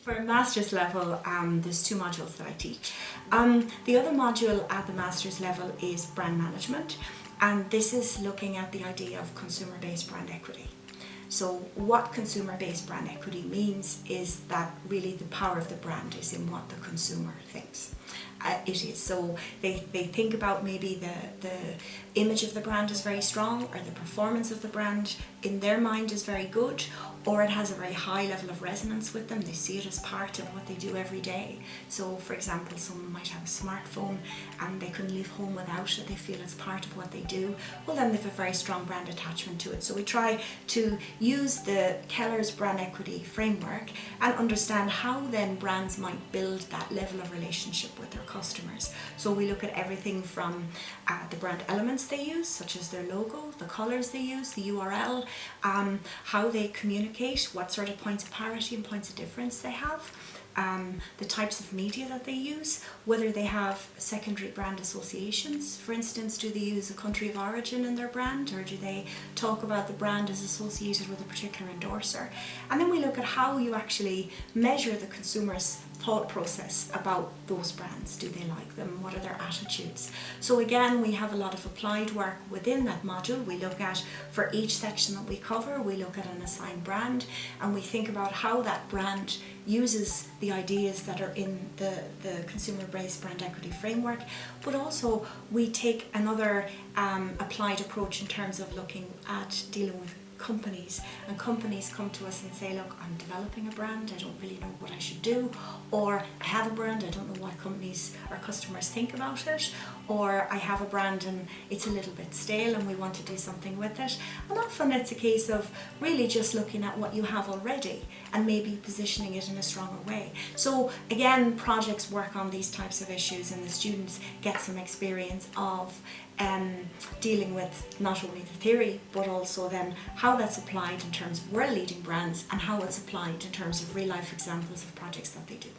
For master's level, there's 2 modules that I teach. The other module at the master's level is brand management, and this is looking at the idea of consumer-based brand equity. So what consumer-based brand equity means is that really the power of the brand is in what the consumer thinks. It is. So they think about maybe the image of the brand is very strong, or the performance of the brand in their mind is very good, or it has a very high level of resonance with them. They see it as part of what they do every day. So for example, someone might have a smartphone and they couldn't leave home without it. They feel it's part of what they do. Well, then they have a very strong brand attachment to it. So we try to use the Keller's brand equity framework and understand how then brands might build that level of relationship with their customers. So we look at everything from the brand elements they use, such as their logo, the colours they use, the URL, how they communicate, what sort of points of parity and points of difference they have, the types of media that they use, whether they have secondary brand associations. For instance, do they use a country of origin in their brand, or do they talk about the brand as associated with a particular endorser? And then we look at how you actually measure the consumer's thought process about those brands. Do they like them? What are their attitudes? So again, we have a lot of applied work within that module. We look at, for each section that we cover, we look at an assigned brand, and we think about how that brand uses the ideas that are in the consumer-based brand equity framework, but also we take another applied approach in terms of looking at dealing with companies, and companies come to us and say, look, I'm developing a brand, I don't really know what I should do, or I have a brand, I don't know what companies or customers think about it, or I have a brand and it's a little bit stale and we want to do something with it. And often it's a case of really just looking at what you have already and maybe positioning it in a stronger way. So again, projects work on these types of issues, and the students get some experience of dealing with not only the theory, but also then how that's applied in terms of world leading brands, and how it's applied in terms of real life examples of projects that they do.